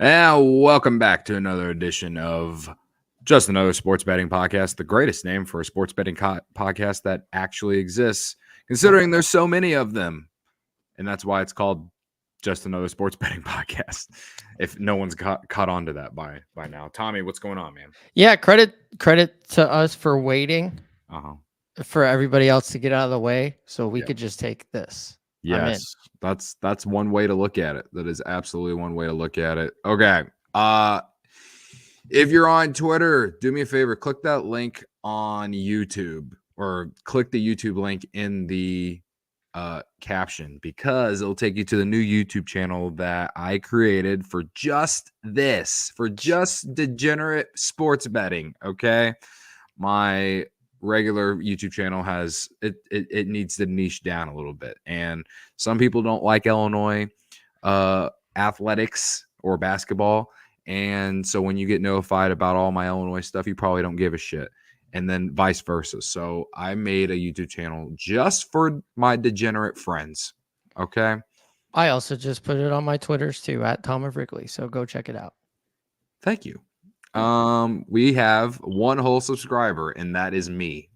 And welcome back to another edition of Just Another Sports Betting Podcast, the greatest name for a sports betting podcast that actually exists, considering there's so many of them. And that's why it's called Just Another Sports Betting Podcast, if no one's caught on to that by now. Tommy, what's going on, man? Yeah, credit to us for waiting for everybody else to get out of the way so we could just take this. Yes, that's one way to look at it. That is absolutely one way to look at it. Okay. If you're on Twitter, do me a favor, click that link on YouTube or click the YouTube link in the caption, because it'll take you to the new YouTube channel that I created for just this, for just degenerate sports betting. Okay. My regular YouTube channel has it needs to niche down a little bit, and some people don't like Illinois athletics or basketball, and so when you get notified about all my Illinois stuff, you probably don't give a shit, and then vice versa. So I made a YouTube channel just for my degenerate friends. Okay, I also just put it on my Twitters too, at Tom of Wrigley, so go check it out. Thank you. We have one whole subscriber, and that is me.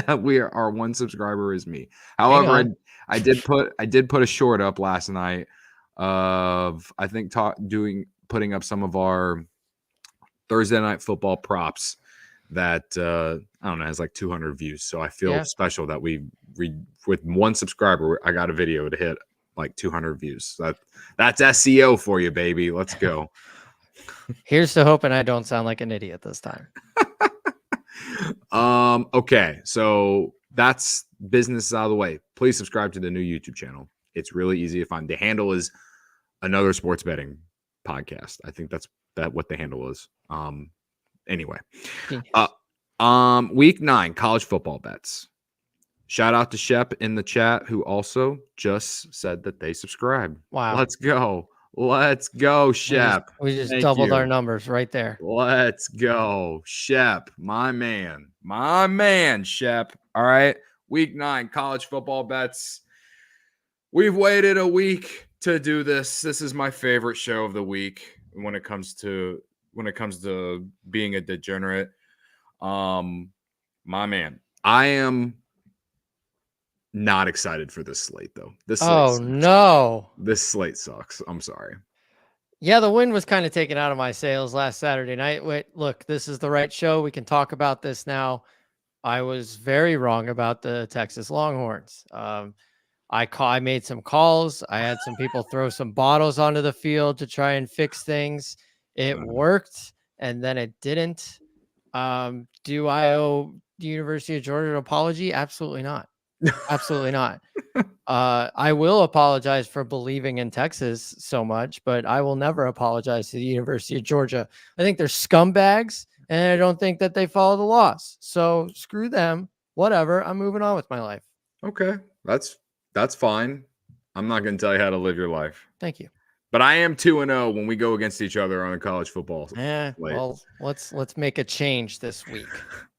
Our one subscriber is me. However, I did put a short up last night of, I think, putting up some of our Thursday night football props that I don't know, has like 200 views. So I feel special that we with one subscriber, I got a video to hit like 200 views. That's SEO for you, baby. Let's go. Here's to hoping I don't sound like an idiot this time. Okay, so that's business out of the way. Please subscribe to the new YouTube channel. It's really easy to find. The handle is Another Sports Betting Podcast. I think that's what the handle is. Anyway, week 9 college football bets. Shout out to Shep in the chat, who also just said that they subscribed. Wow, Let's go, Shep. We just doubled our numbers right there. Let's go, Shep. My man, Shep. All right. Week 9 college football bets. We've waited a week to do this. This is my favorite show of the week when it comes to being a degenerate. My man, I am not excited for this slate, though. No. This slate sucks. I'm sorry. Yeah, the wind was kind of taken out of my sails last Saturday night. Wait, look, this is the right show. We can talk about this now. I was very wrong about the Texas Longhorns. I made some calls. I had some people throw some bottles onto the field to try and fix things. It worked, and then it didn't. Do I owe the University of Georgia an apology? Absolutely not. Absolutely not. I will apologize for believing in Texas so much, but I will never apologize to the University of Georgia. I think they're scumbags, and I don't think that they follow the laws. So screw them. Whatever. I'm moving on with my life. Okay, that's fine. I'm not going to tell you how to live your life. Thank you. But I am 2-0 when we go against each other on a college football. Well, let's make a change this week.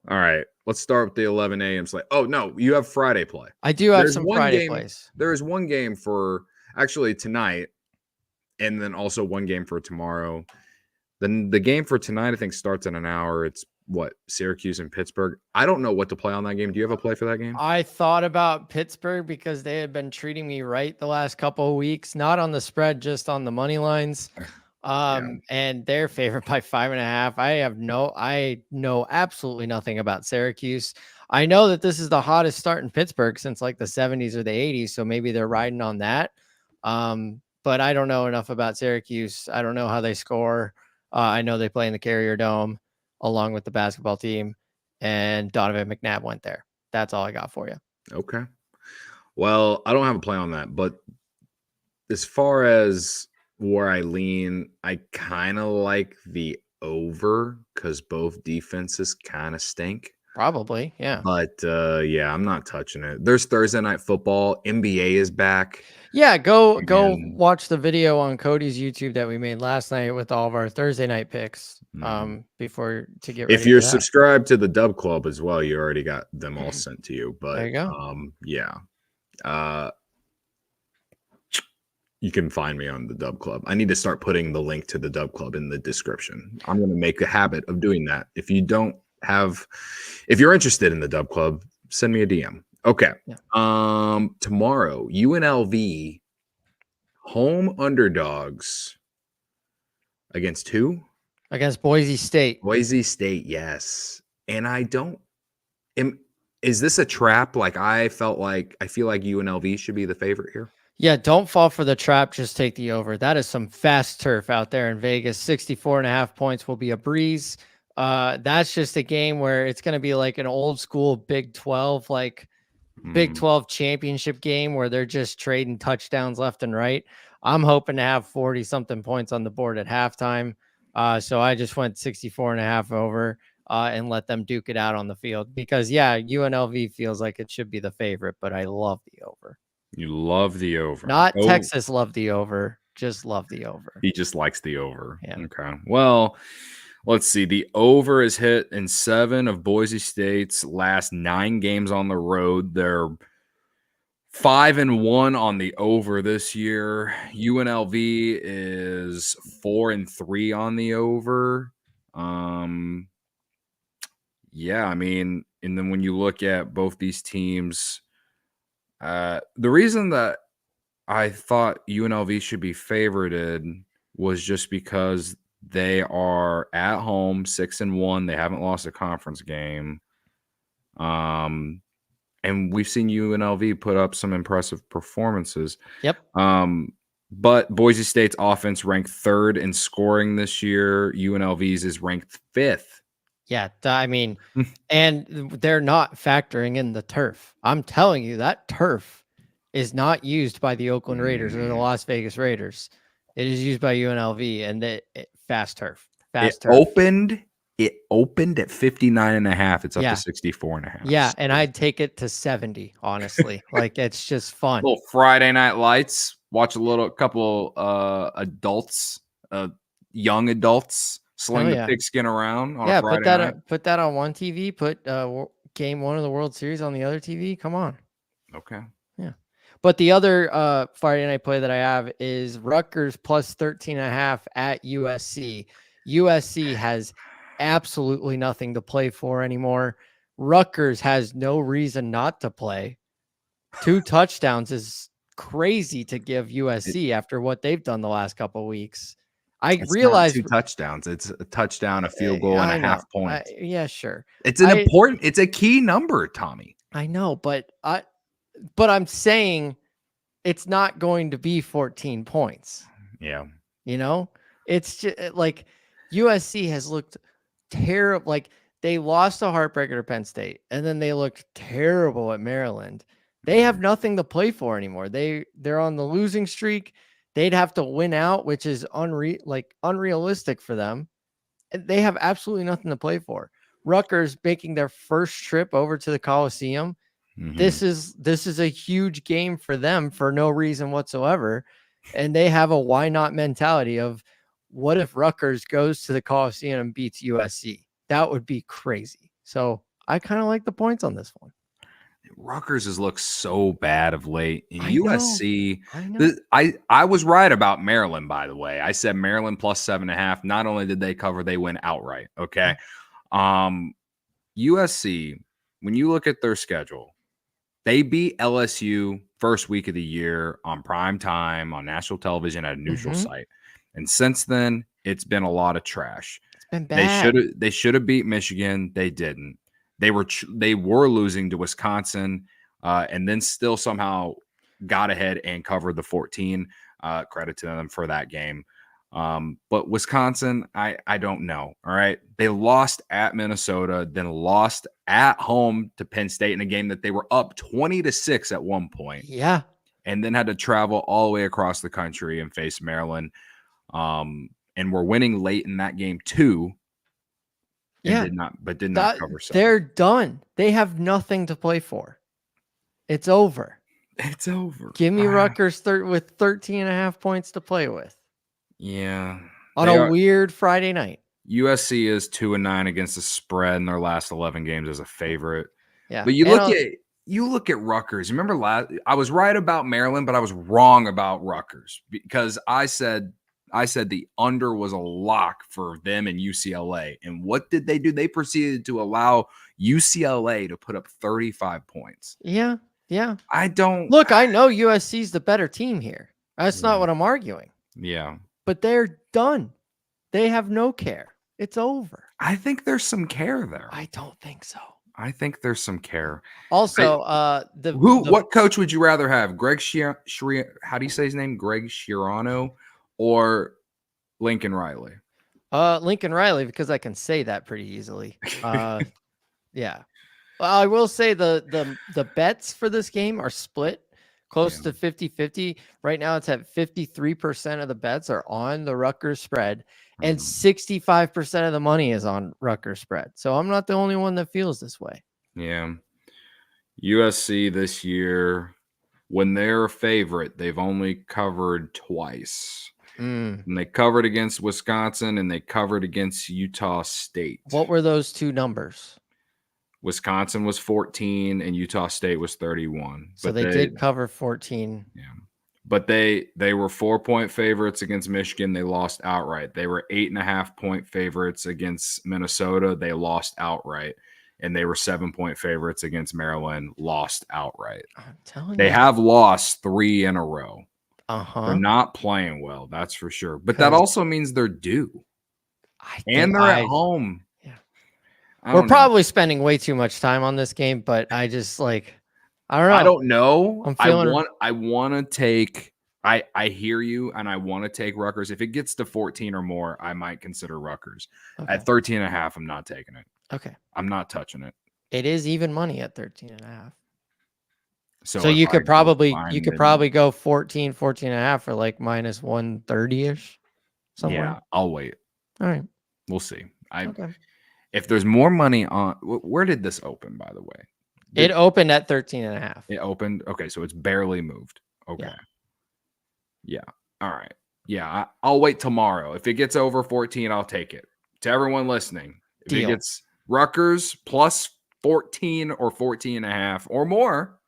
All right, let's start with the 11 a.m. slate. Oh, no, you have Friday play. I do have some Friday plays. There is one game for actually tonight, and then also one game for tomorrow. Then the game for tonight, I think, starts in an hour. It's Syracuse and Pittsburgh. I don't know what to play on that game. Do you have a play for that game? I thought about Pittsburgh because they had been treating me right the last couple of weeks, not on the spread, just on the money lines. And they're favored by 5.5. I know absolutely nothing about Syracuse. I know that this is the hottest start in Pittsburgh since like the 70s or the 80s. So maybe they're riding on that. But I don't know enough about Syracuse. I don't know how they score. I know they play in the Carrier Dome along with the basketball team, and Donovan McNabb went there. That's all I got for you. Okay. Well, I don't have a play on that, but as far as where I lean, I kind of like the over because both defenses kind of stink. Probably, yeah. But I'm not touching it. There's Thursday night football. NBA is back. Yeah, go watch the video on Cody's YouTube that we made last night with all of our Thursday night picks. Before to get ready. If you're subscribed to the Dub Club as well, you already got them all sent to you. But there you go. You can find me on the Dub Club. I need to start putting the link to the Dub Club in the description. I'm going to make a habit of doing that. If you're interested in the Dub Club, send me a DM. Okay. Yeah. Tomorrow, UNLV home underdogs against who? Against Boise State. Boise State, yes. And is this a trap? Like I feel like UNLV should be the favorite here. Yeah, don't fall for the trap. Just take the over. That is some fast turf out there in Vegas. 64.5 points will be a breeze. That's just a game where it's going to be like an old school Big 12, Big 12 championship game where they're just trading touchdowns left and right. I'm hoping to have 40 something points on the board at halftime. So I just went 64.5 over and let them duke it out on the field because UNLV feels like it should be the favorite, but I love the over. You love the over. Not Texas love the over, just love the over. He just likes the over. Yeah. Okay. Well, let's see. The over is hit in 7 of Boise State's last 9 games on the road. They're 5-1 on the over this year. UNLV is 4-3 on the over. Yeah, I mean, and then when you look at both these teams, the reason that I thought UNLV should be favorited was just because they are at home 6-1. They haven't lost a conference game. And we've seen UNLV put up some impressive performances. Yep. But Boise State's offense ranked 3rd in scoring this year. UNLV's is ranked 5th. Yeah, I mean, and they're not factoring in the turf. I'm telling you, that turf is not used by the Oakland Raiders or the Las Vegas Raiders. It is used by UNLV, and fast turf. It opened at 59.5. It's up to 64.5. Yeah, and I'd take it to 70, honestly. Like, it's just fun. Little Friday night lights. Watch couple adults, young adults, sling the pigskin around on a Friday night. Put that on one TV. Put game 1 of the World Series on the other TV. Come on. Okay. Yeah. But the other Friday night play that I have is Rutgers plus 13.5 at USC. USC has absolutely nothing to play for anymore. Rutgers has no reason not to play. 2 touchdowns is crazy to give USC after what they've done the last couple of weeks. I realize 2 touchdowns. It's a touchdown, a field goal, and a half point. Yeah, sure. It's it's a key number, Tommy. I know, but I'm saying it's not going to be 14 points. Yeah. It's just like USC has looked terrible. Like they lost a heartbreaker to Penn State, and then they looked terrible at Maryland. They have nothing to play for anymore. They're on the losing streak. They'd have to win out, which is unrealistic for them. They have absolutely nothing to play for. Rutgers making their first trip over to the Coliseum. Mm-hmm. This is a huge game for them for no reason whatsoever. And they have a why not mentality of what if Rutgers goes to the Coliseum and beats USC? That would be crazy. So I kind of like the points on this one. Rutgers has looked so bad of late. USC, I was right about Maryland, by the way. I said Maryland plus 7.5. Not only did they cover, they win outright. Okay. USC, when you look at their schedule, they beat LSU first week of the year on prime time on national television at a neutral site. And since then, it's been a lot of trash. It's been bad. They should have beat Michigan. They didn't. They were losing to Wisconsin, and then still somehow got ahead and covered the 14. Credit to them for that game. But Wisconsin, I don't know. All right. They lost at Minnesota, then lost at home to Penn State in a game that they were up 20-6 at one point. Yeah. And then had to travel all the way across the country and face Maryland. And were winning late in that game too. Yeah. Did not cover. They're done. They have nothing to play for. It's over. It's over. Give me Rutgers with 13.5 points to play with. Yeah. On a weird Friday night. USC is 2-9 against the spread in their last 11 games as a favorite. Yeah. But you look at you look at Rutgers. Remember I was right about Maryland, but I was wrong about Rutgers because I said the under was a lock for them and UCLA. And what did they do? They proceeded to allow UCLA to put up 35 points. Yeah. Yeah. I don't Look, I know USC's the better team here. That's not what I'm arguing. Yeah. But they're done. They have no care. It's over. I think there's some care there. I don't think so. I think there's some care. Also, what coach would you rather have? Greg how do you say his name? Greg Schiano or Lincoln Riley? Lincoln Riley, because I can say that pretty easily. Yeah. Well, I will say the bets for this game are split close to 50-50. Right now it's at 53% of the bets are on the Rutgers spread and 65% of the money is on Rutgers spread. So I'm not the only one that feels this way. Yeah. USC this year, when they're a favorite, they've only covered twice. And they covered against Wisconsin and they covered against Utah State. What were those two numbers? Wisconsin was 14 and Utah State was 31. So they did cover 14. Yeah. But they were 4-point favorites against Michigan. They lost outright. They were 8.5-point favorites against Minnesota. They lost outright. And they were 7-point favorites against Maryland, lost outright. I'm telling you. They have lost 3 in a row. They're not playing well, that's for sure. But that also means they're due. And they're at home. Yeah. We're probably spending way too much time on this game, but I just I don't know. I don't know. I'm feeling I want to take I hear you and I want to take Rutgers. If it gets to 14 or more, I might consider Rutgers. Okay. At 13.5, I'm not taking it. Okay. I'm not touching it. It is even money at 13.5. So you could probably go 14.5 for like minus 130-ish somewhere. Yeah, I'll wait. All right. We'll see. If there's more money on, where did this open, by the way? It opened at 13.5. It opened. Okay. So it's barely moved. Okay. Yeah. All right. Yeah. I'll wait tomorrow. If it gets over 14, I'll take it. To everyone listening, if it gets Rutgers plus 14 or 14.5 or more,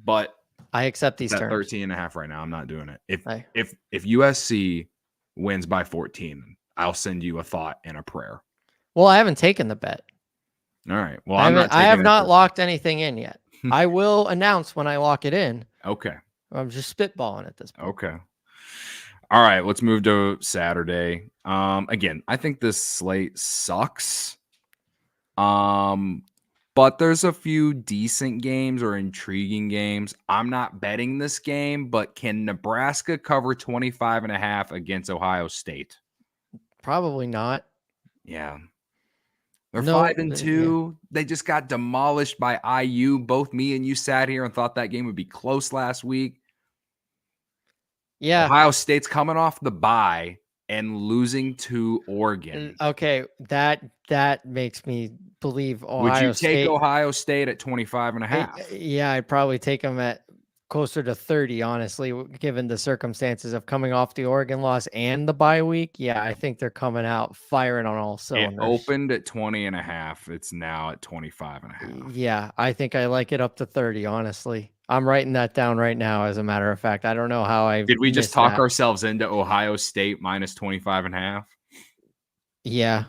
but I accept these terms. 13.5 right now. I'm not doing it. If USC wins by 14, I'll send you a thought and a prayer. Well, I haven't taken the bet. All right. Well, I have not locked anything in yet. I will announce when I lock it in. Okay. I'm just spitballing at this point. Okay. All right. Let's move to Saturday. Again, I think this slate sucks. But there's a few decent games or intriguing games. I'm not betting this game, but can Nebraska cover 25.5 against Ohio State? Probably not. Yeah. They're 5-2. Yeah. They just got demolished by IU. Both me and you sat here and thought that game would be close last week. Yeah. Ohio State's coming off the bye and losing to Oregon. Okay, that makes me believe Ohio Would you State. take Ohio State at 25.5? Yeah, I'd probably take them at closer to 30, honestly, given the circumstances of coming off the Oregon loss and the bye week. Yeah, I think they're coming out firing on all cylinders. It opened at 20.5. It's now at 25.5. Yeah, I think I like it up to 30, honestly. I'm writing that down right now, as a matter of fact. I don't know how I did we just talk ourselves into Ohio State minus 25.5? Yeah.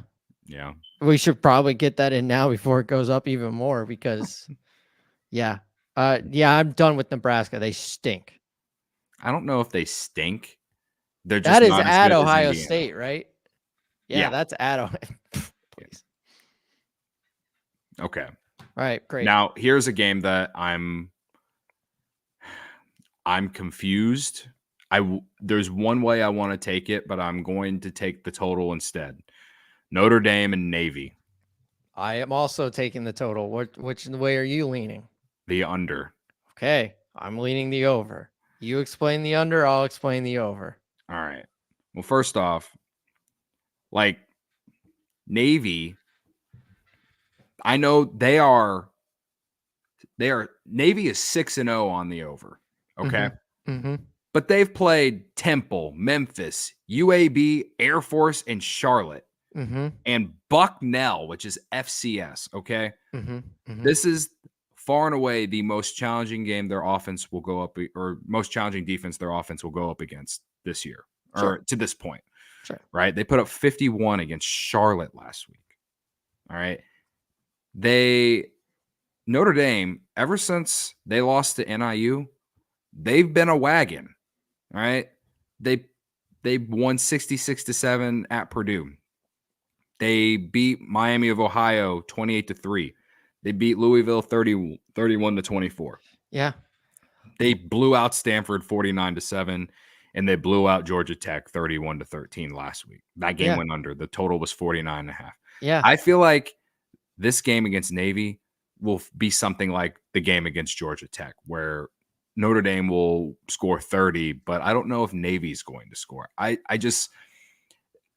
Yeah. We should probably get that in now before it goes up even more because yeah, I'm done with Nebraska. They stink. I don't know if they stink. They're just that is not at Ohio State, right? Yeah, that's at Ohio. Please. Okay. All right, great. Now, here's a game that I'm confused. There's one way I want to take it, but I'm going to take the total instead. Notre Dame and Navy. I am also taking the total. Which way are you leaning? The under. Okay, I'm leaning the over. You explain the under, I'll explain the over. All right. Well, first off, like Navy, I know they are Navy is 6-0 on the over. Okay. Mm-hmm. But they've played Temple, Memphis, UAB, Air Force, and Charlotte. Mm-hmm. And Bucknell, which is FCS. Okay. Mm-hmm. This is far and away the most challenging game their offense will go up, or most challenging defense their offense will go up against this year, or to this point. Sure. Right? They put up 51 against Charlotte last week. All right. Notre Dame, ever since they lost to NIU, they've been a wagon. All right. They won 66-7 at Purdue. They beat Miami of Ohio 28-3. They beat Louisville 31-24. Yeah. They blew out Stanford 49-7, and they blew out Georgia Tech 31-13 last week. That game went under. The total was 49.5. Yeah. I feel like this game against Navy will be something like the game against Georgia Tech, where Notre Dame will score 30, but I don't know if Navy's going to score. I just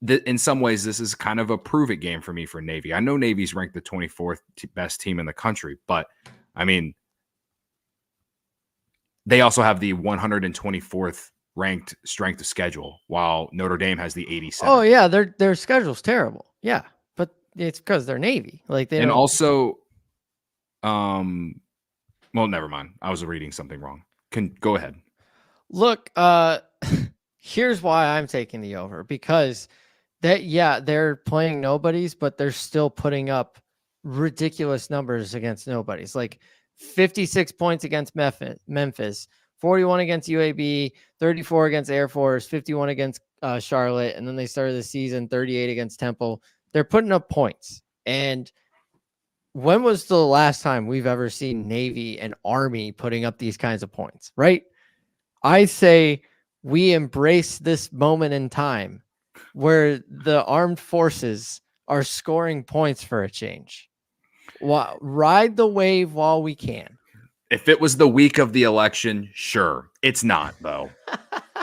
in some ways, this is kind of a prove it game for me for Navy. I know Navy's ranked the 24th best team in the country, but I mean, they also have the 124th ranked strength of schedule, while Notre Dame has the 87th. Oh yeah, their schedule's terrible. Yeah, but it's because they're Navy. Like they and don't... also, well, never mind. I was reading something wrong. Go ahead. Look, here's why I'm taking the over, because they're playing nobodies, but they're still putting up ridiculous numbers against nobodies. Like 56 points against Memphis, 41 against UAB, 34 against Air Force, 51 against Charlotte, and then they started the season 38 against Temple. They're putting up points. And when was the last time we've ever seen Navy and Army putting up these kinds of points, right? I say we embrace this moment in time where the armed forces are scoring points for a change. Ride the wave while we can. If it was the week of the election, sure. It's not, though.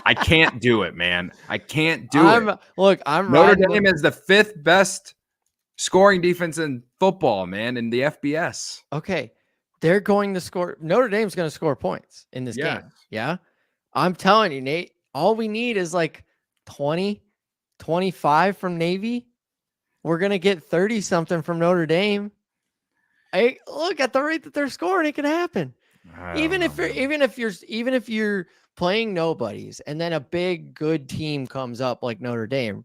I can't do it, man. I can't do it. Look, Notre Dame is the 5th best scoring defense in football, man, in the FBS. Okay. They're going to score. Notre Dame's going to score points in this game. Yeah. I'm telling you, Nate, all we need is like 20, 25 from Navy. We're going to get 30 something from Notre Dame. Hey, look at the rate that they're scoring. It can happen. Even if you're playing nobodies and then a big good team comes up like Notre Dame,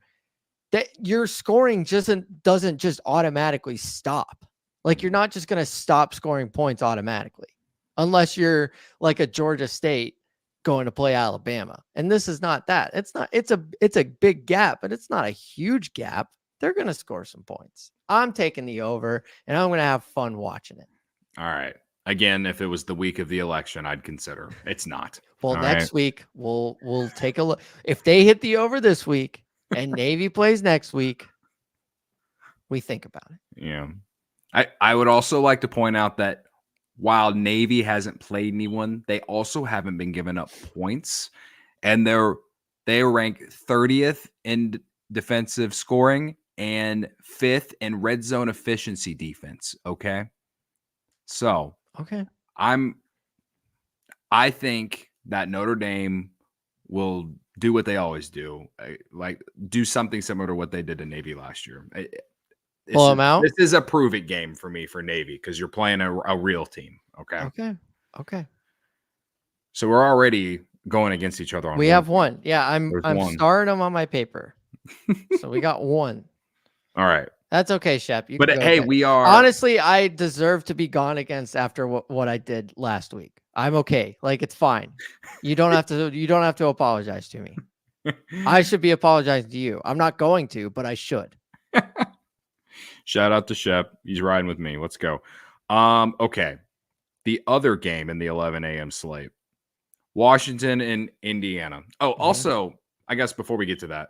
that your scoring doesn't just automatically stop. Like you're not just going to stop scoring points automatically, unless you're like a Georgia State going to play Alabama. And this is not that. It's a big gap, but it's not a huge gap. They're going to score some points. I'm taking the over, and I'm going to have fun watching it. All right. Again, if it was the week of the election, I'd consider. It's not. Well, next week we'll take a look. If they hit the over this week and Navy plays next week, we think about it. Yeah. I would also like to point out that while Navy hasn't played anyone, they also haven't been given up points, and they rank 30th in defensive scoring and 5th in red zone efficiency defense. Okay. So I think that Notre Dame will do what they always do, like do something similar to what they did to Navy last year. Pull them out. This is a prove it game for me for Navy, because you're playing a real team. Okay. So we're already going against each other on. We have one. Yeah, I'm starring them on my paper. So we got one. All right. That's okay, Shep. But hey, we are honestly, I deserve to be gone against after what I did last week. I'm okay. Like it's fine. You don't have to apologize to me. I should be apologizing to you. I'm not going to, but I should. Shout out to Shep. He's riding with me. Let's go. Okay. The other game in the 11 a.m. slate, Washington and Indiana. Oh, also, I guess before we get to that,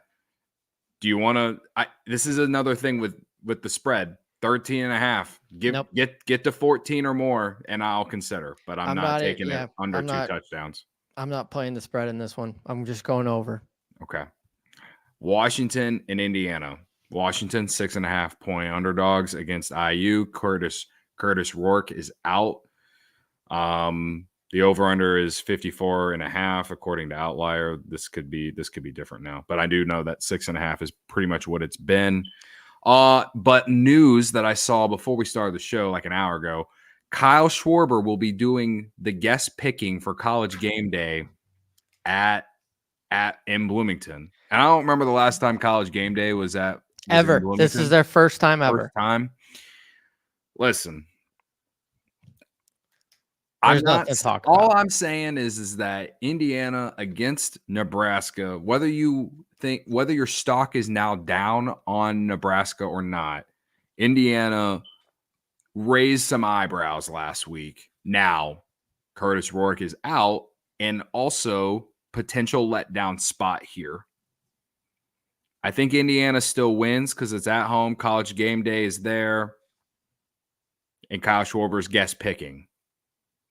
do you want to? This is another thing with the spread, 13.5. Get to 14 or more, and I'll consider. But I'm not taking it under 2 touchdowns. I'm not playing the spread in this one. I'm just going over. Okay. Washington and Indiana. Washington 6.5 point underdogs against IU. Curtis Rourke is out. The over/under is 54.5 according to Outlier. This could be different now, but I do know that 6.5 is pretty much what it's been. But news that I saw before we started the show, like an hour ago, Kyle Schwarber will be doing the guest picking for College Game Day in Bloomington. And I don't remember the last time College Game Day was in Ever. This is their first time ever. First time. Listen, There's nothing to talk about. All I'm saying is that Indiana against Nebraska, whether your stock is now down on Nebraska or not, Indiana raised some eyebrows last week. Now, Curtis Rourke is out, and also potential letdown spot here. I think Indiana still wins because it's at home. College Game Day is there, and Kyle Schwarber's guest picking.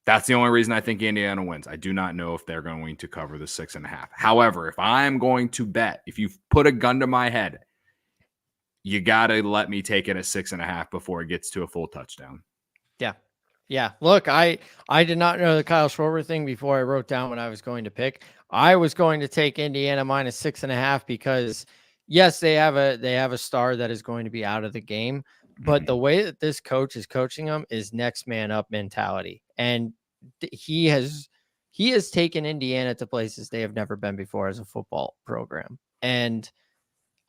That's the only reason I think Indiana wins. I do not know if they're going to cover the 6.5. However, if I am going to bet, if you put a gun to my head, you got to let me take it at 6.5 before it gets to a full touchdown. Yeah. Yeah. Look, I did not know the Kyle Schwarber thing before I wrote down what I was going to pick. I was going to take Indiana minus 6.5 because yes, they have a star that is going to be out of the game, but the way that this coach is coaching them is next man up mentality. And he has taken Indiana to places they have never been before as a football program. And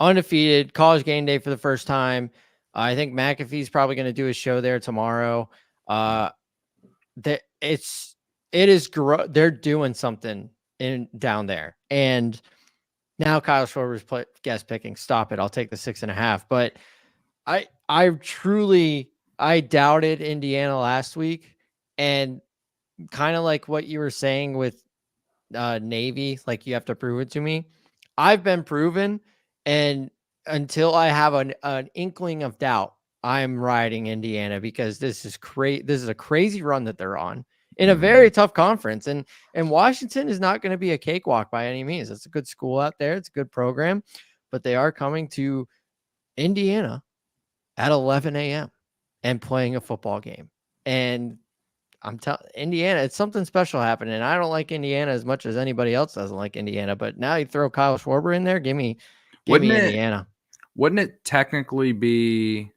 undefeated, College Game Day for the first time. I think McAfee's probably going to do a show there tomorrow. They're doing something down there. And now Kyle Schwarber's guest picking. Stop it. I'll take the 6.5. But I doubted Indiana last week, and kind of like what you were saying with Navy, like you have to prove it to me. I've been proven, and until I have an inkling of doubt, I'm riding Indiana because this is a crazy run that they're on in a very tough conference, and Washington is not going to be a cakewalk by any means. It's a good school out there. It's a good program, but they are coming to Indiana at 11 a.m. and playing a football game. And I'm telling Indiana, it's something special happening. I don't like Indiana as much as anybody else doesn't like Indiana, but now you throw Kyle Schwarber in there, give me Indiana. Wouldn't it technically be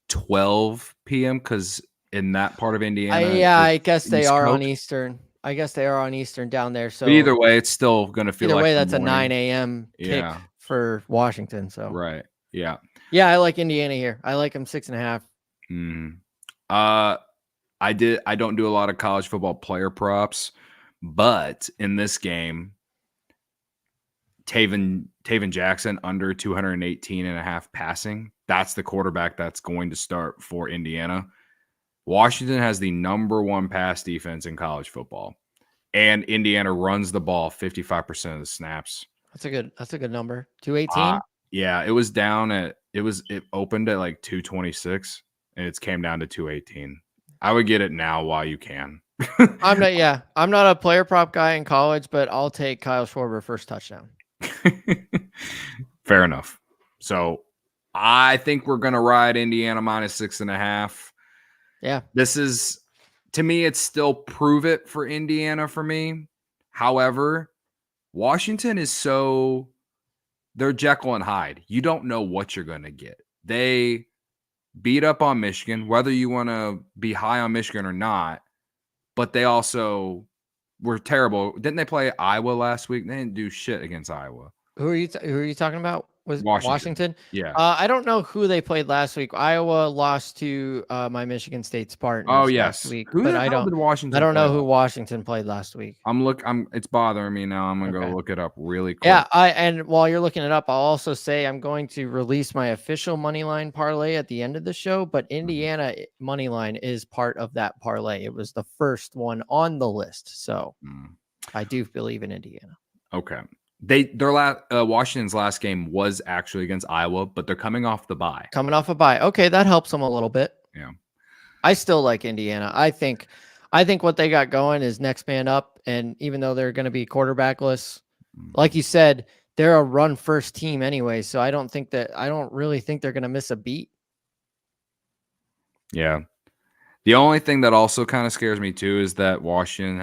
12 p.m. because in that part of Indiana? I guess they are on Eastern. I guess they are on Eastern down there. So but either way, it's still going to feel like that's a 9 a.m. kick for Washington. So right. Yeah. Yeah, I like Indiana here. I like them 6.5. I don't do a lot of college football player props, but in this game, Taven Jackson under 218.5 passing. That's the quarterback that's going to start for Indiana. Washington has the number one pass defense in college football, and Indiana runs the ball 55% of the snaps. That's a good number. 218. Yeah, it was down it opened at like 226 and it's came down to 218. I would get it now while you can. I'm not a player prop guy in college, but I'll take Kyle Schwarber first touchdown. Fair enough. So I think we're going to ride Indiana minus 6.5. Yeah. This is, to me, it's still prove it for Indiana for me. However, Washington is they're Jekyll and Hyde. You don't know what you're going to get. They beat up on Michigan, whether you want to be high on Michigan or not, but they also were terrible. Didn't they play Iowa last week? They didn't do shit against Iowa. Who are you talking about? Was Washington? Yeah. I don't know who they played last week. Iowa lost to my Michigan State Spartans. Oh yes. Last week, Who the hell did Washington? I don't know who Washington played last week. It's bothering me now. I'm gonna go look it up really quick. Yeah. And while you're looking it up, I'll also say I'm going to release my official money line parlay at the end of the show. But Indiana money line is part of that parlay. It was the first one on the list, so I do believe in Indiana. Okay. Washington's last game was actually against Iowa, but they're coming off the bye. Okay, that helps them a little bit. Yeah. I still like Indiana. I think what they got going is next man up, and even though they're going to be quarterbackless, like you said, they're a run first team anyway, so I don't really think they're going to miss a beat. Yeah. The only thing that also kind of scares me too is that Washington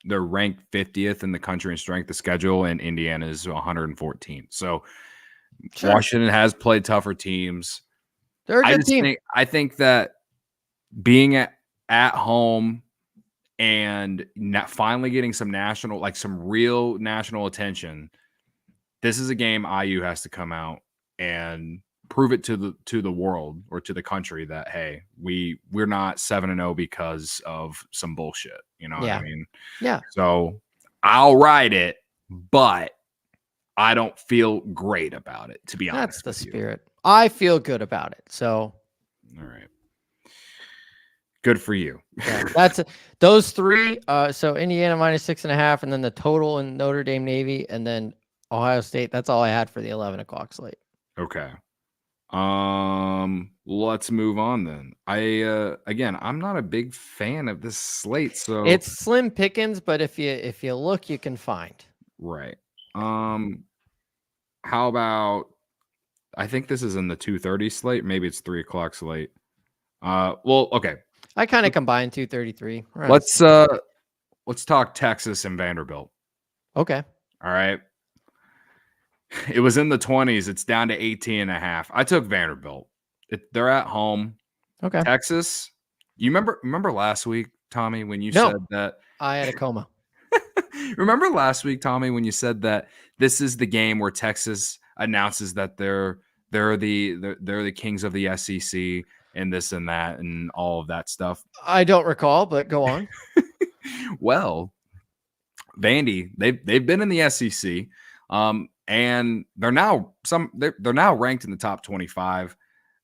they're ranked 50th in the country in strength of schedule, and Indiana is 114th. So sure. Washington has played tougher teams. They're a good team. I think that being at home and finally getting some real national attention. This is a game IU has to come out and prove it to the world or to the country that, hey, we're not 7-0 because of some bullshit. You know what I mean? Yeah. So I'll ride it, but I don't feel great about it, to be honest. That's the spirit. I feel good about it. So all right. Good for you. Yeah, that's those three. So Indiana -6.5, and then the total in Notre Dame Navy, and then Ohio State. That's all I had for the 11 o'clock slate. Okay. Let's move on then. Again, I'm not a big fan of this slate, so it's slim pickings, but if you look, you can find. Right. How about, I think this is in the 2:30 slate. Maybe it's 3 o'clock slate. Well, okay. I kind of combined 2:33. Let's talk Texas and Vanderbilt. Okay. All right. It was in the 20s. It's down to 18.5. I took Vanderbilt. They're at home. Okay. Texas. You remember last week, Tommy, when you said that I had a coma. Remember last week, Tommy, when you said that this is the game where Texas announces that they're the kings of the SEC and this and that and all of that stuff? I don't recall, but go on. Well, Vandy, they've been in the SEC, and they're now ranked in the top 25.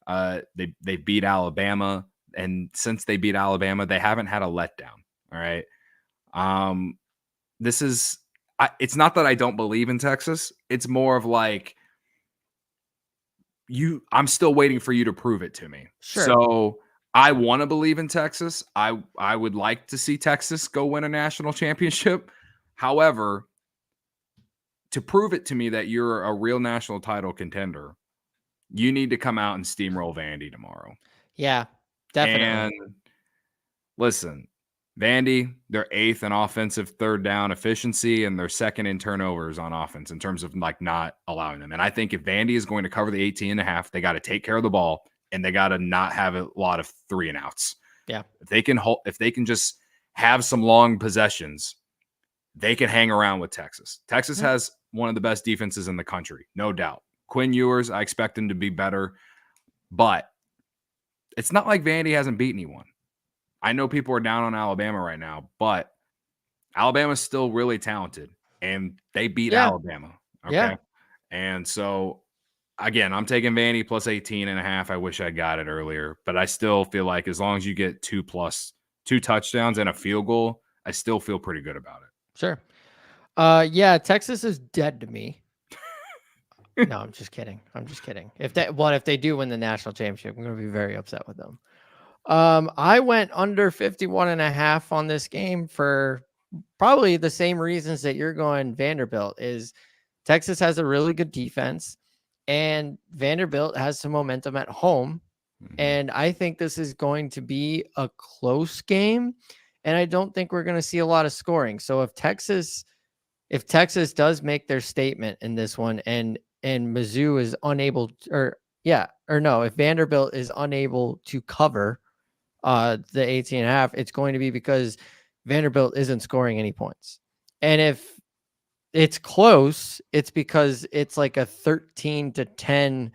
They beat Alabama, and since they beat Alabama, they haven't had a letdown. All right. It's not that I don't believe in Texas. It's more of like I'm still waiting for you to prove it to me. Sure. So I want to believe in Texas. I would like to see Texas go win a national championship. However, to prove it to me that you're a real national title contender, you need to come out and steamroll Vandy tomorrow. Yeah, definitely. And listen, Vandy, they're 8th in offensive third down efficiency, and they're 2nd in turnovers on offense in terms of like not allowing them. And I think if Vandy is going to cover the 18.5, they got to take care of the ball and they got to not have a lot of 3 and outs. Yeah. If they can just have some long possessions, they can hang around with Texas. Texas has one of the best defenses in the country, no doubt. Quinn Ewers, I expect him to be better, but it's not like Vandy hasn't beat anyone. I know people are down on Alabama right now, but Alabama's still really talented, and they beat Alabama. Okay. Yeah. And so, again, I'm taking Vandy plus 18.5. I wish I got it earlier, but I still feel like as long as you get 2 touchdowns and a field goal, I still feel pretty good about it. Sure. Yeah, Texas is dead to me. No, I'm just kidding. If they do win the national championship, I'm going to be very upset with them. I went under 51.5 on this game for probably the same reasons that you're going Vanderbilt. Is Texas has a really good defense and Vanderbilt has some momentum at home. Mm-hmm. And I think this is going to be a close game. And I don't think we're going to see a lot of scoring. So if Texas does make their statement in this one and Mizzou is unable if Vanderbilt is unable to cover the 18.5, it's going to be because Vanderbilt isn't scoring any points. And if it's close, it's because it's like a 13-10,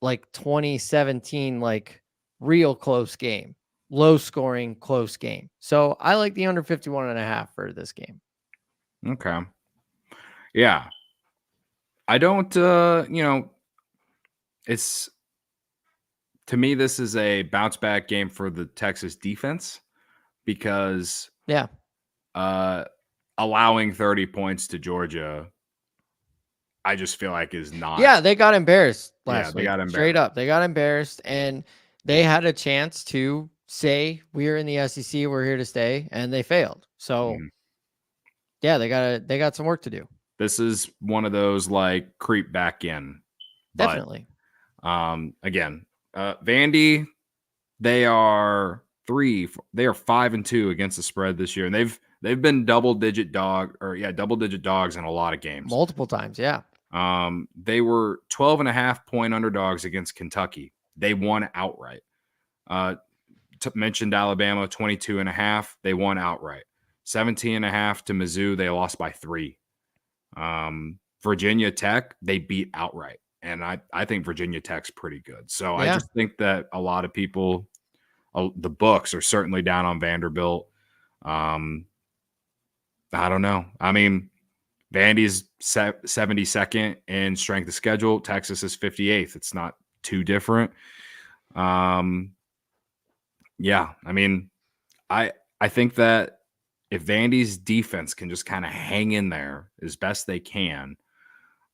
like 2017, like real close game, low scoring, close game. So I like the under 51.5 for this game. Okay. Yeah. I don't, it's, to me, this is a bounce back game for the Texas defense because allowing 30 points to Georgia, I just feel like is not. Yeah, they got embarrassed last week. They got embarrassed. Straight up. They got embarrassed, and they had a chance to say, we're in the SEC, we're here to stay, and they failed. So, yeah, they got some work to do. This is one of those like creep back in. Definitely. But, again, Vandy, they are 5-2 against the spread this year, and they've been double-digit dogs in a lot of games. Multiple times, yeah. They were 12.5 point underdogs against Kentucky They won outright. Mentioned Alabama 22.5. They won outright. 17.5 to Mizzou. They lost by 3. Virginia Tech, they beat outright. And I think Virginia Tech's pretty good. So I just think that a lot of people, the books are certainly down on Vanderbilt. I don't know. I mean, Vandy's 72nd in strength of schedule. Texas is 58th. It's not too different. Yeah, I mean, I think that if Vandy's defense can just kind of hang in there as best they can,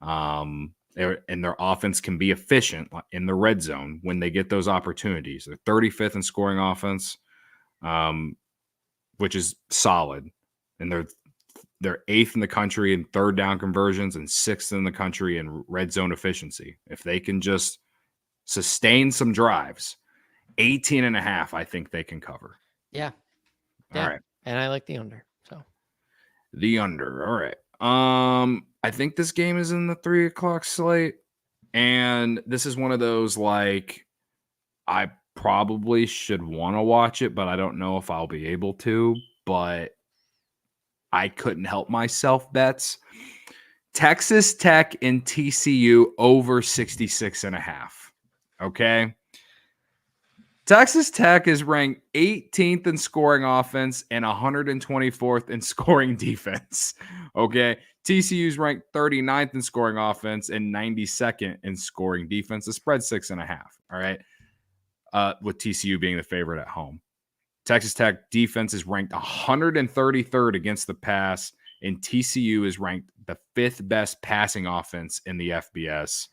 and their offense can be efficient in the red zone when they get those opportunities. They're 35th in scoring offense, which is solid, and they're 8th in the country in third down conversions and 6th in the country in red zone efficiency. If they can just sustain some drives, 18.5, I think they can cover. Yeah. All right. And I like the under. So the under. All right. I think this game is in the 3:00 slate. And this is one of those, like, I probably should want to watch it, but I don't know if I'll be able to. But I couldn't help myself bets. Texas Tech and TCU over 66.5. Okay. Texas Tech is ranked 18th in scoring offense and 124th in scoring defense. Okay. TCU is ranked 39th in scoring offense and 92nd in scoring defense. The spread 6.5. All right. With TCU being the favorite at home. Texas Tech defense is ranked 133rd against the pass, and TCU is ranked the 5th best passing offense in the FBS.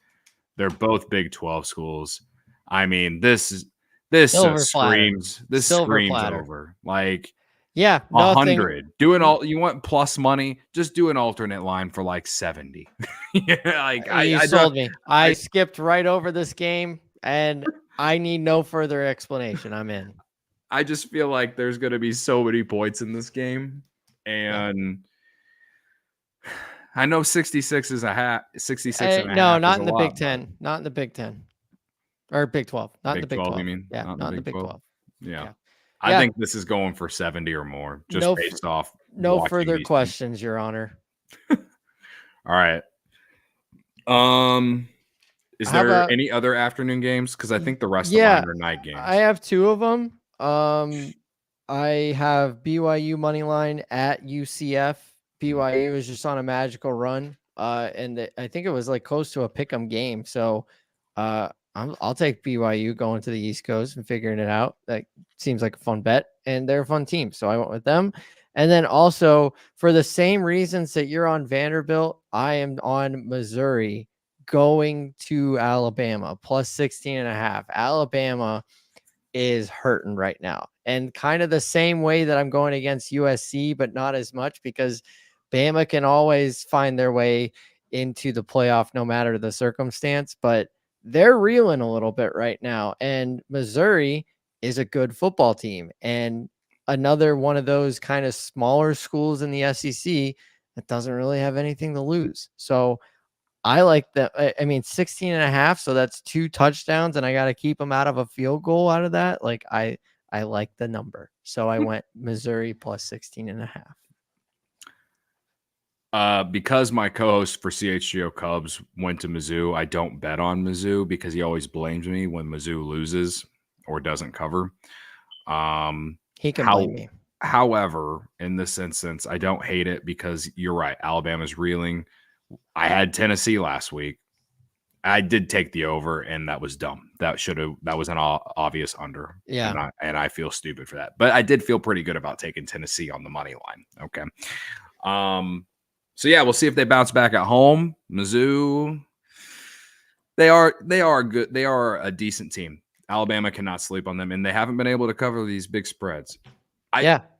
They're both Big 12 schools. I mean, this screams over. Like, yeah, 100. Doing all you want plus money, just do an alternate line for like 70. Yeah, like you sold me. I skipped right over this game, and I need no further explanation. I'm in. I just feel like there's going to be so many points in this game, and I know 66 is a hat. 66. No, not in the Big 10. Not in the Big 10 or Big 12. Not in the Big 12. You mean? Yeah, not in the Big 12. Yeah. I think this is going for 70 or more, just based off. No further questions, Your Honor. All right. Is there any other afternoon games? Because I think the rest of mine are night games. I have 2 of them. I have BYU money line at UCF. BYU is just on a magical run. And I think it was like close to a pick'em game. So, I'll take BYU going to the East Coast and figuring it out. That seems like a fun bet, and they're a fun team. So I went with them. And then also for the same reasons that you're on Vanderbilt, I am on Missouri going to Alabama plus 16.5. Alabama is hurting right now, and kind of the same way that I'm going against USC, but not as much, because Bama can always find their way into the playoff no matter the circumstance, but they're reeling a little bit right now. And Missouri is a good football team, and another one of those kind of smaller schools in the SEC that doesn't really have anything to lose. So I like that. I mean, 16.5. So that's 2 touchdowns, and I got to keep them out of a field goal out of that. Like I like the number. So I went Missouri plus 16.5. Because my co-host for CHGO Cubs went to Mizzou, I don't bet on Mizzou because he always blames me when Mizzou loses or doesn't cover. He can blame me. However, in this instance, I don't hate it because you're right. Alabama's reeling. I had Tennessee last week. I did take the over, and that was dumb. That was an obvious under. Yeah. And I feel stupid for that. But I did feel pretty good about taking Tennessee on the money line. Okay. So yeah, we'll see if they bounce back at home. Mizzou, they are good. They are a decent team. Alabama cannot sleep on them, and they haven't been able to cover these big spreads.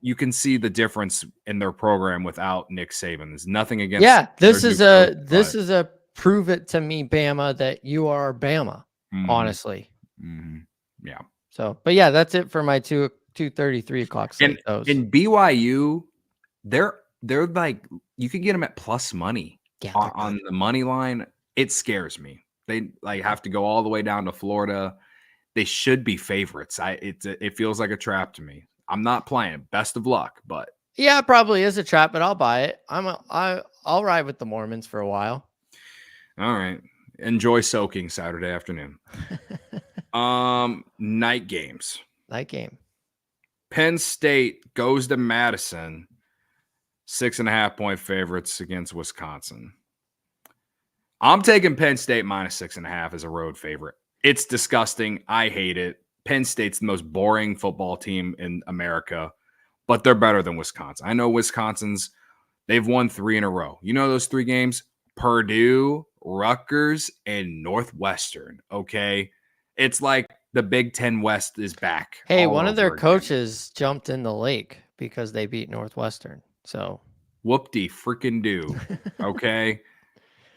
You can see the difference in their program without Nick Saban. There's nothing against. Yeah, this is a prove it to me, Bama, that you are Bama. Mm-hmm. Honestly. Mm-hmm. Yeah. So, but yeah, that's it for my 2:33 o'clock. And in BYU, they're like, you could get them at plus money on the money line. It scares me. They like have to go all the way down to Florida. they should be favorites. It feels like a trap to me. I'm not playing. Best of luck, but Yeah, it probably is a trap, but I'll buy it. I'll ride with the Mormons for a while. all right. Enjoy soaking Saturday afternoon. Night games. Night game. Penn State goes to Madison, 6.5-point favorites against Wisconsin. I'm taking Penn State minus 6.5 as a road favorite. It's disgusting. I hate it. Penn State's the most boring football team in America, but they're better than Wisconsin. I know they've won 3 in a row. You know those 3 games? Purdue, Rutgers, and Northwestern. Okay. It's like the Big Ten West is back. Hey, one of their coaches jumped in the lake because they beat Northwestern. So whoop-de freaking do. Okay.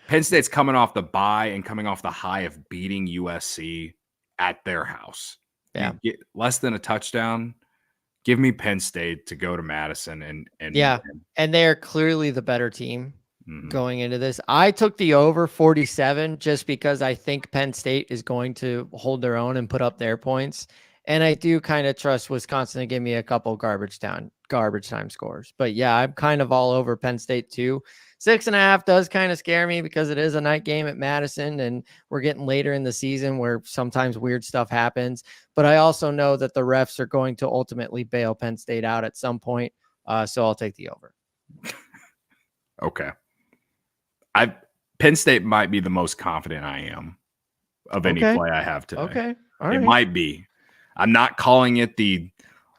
Penn State's coming off the bye and coming off the high of beating USC at their house. Yeah. You get less than a touchdown. Give me Penn State to go to Madison and they're clearly the better team going into this. I took the over 47 just because I think Penn State is going to hold their own and put up their points. And I do kind of trust Wisconsin to give me a couple garbage time scores. But yeah, I'm kind of all over Penn State too. 6.5 does kind of scare me because it is a night game at Madison and we're getting later in the season where sometimes weird stuff happens. But I also know that the refs are going to ultimately bail Penn State out at some point. So I'll take the over. Okay. Penn State might be the most confident I am of any play I have today. Okay. All right. It might be. I'm not calling it the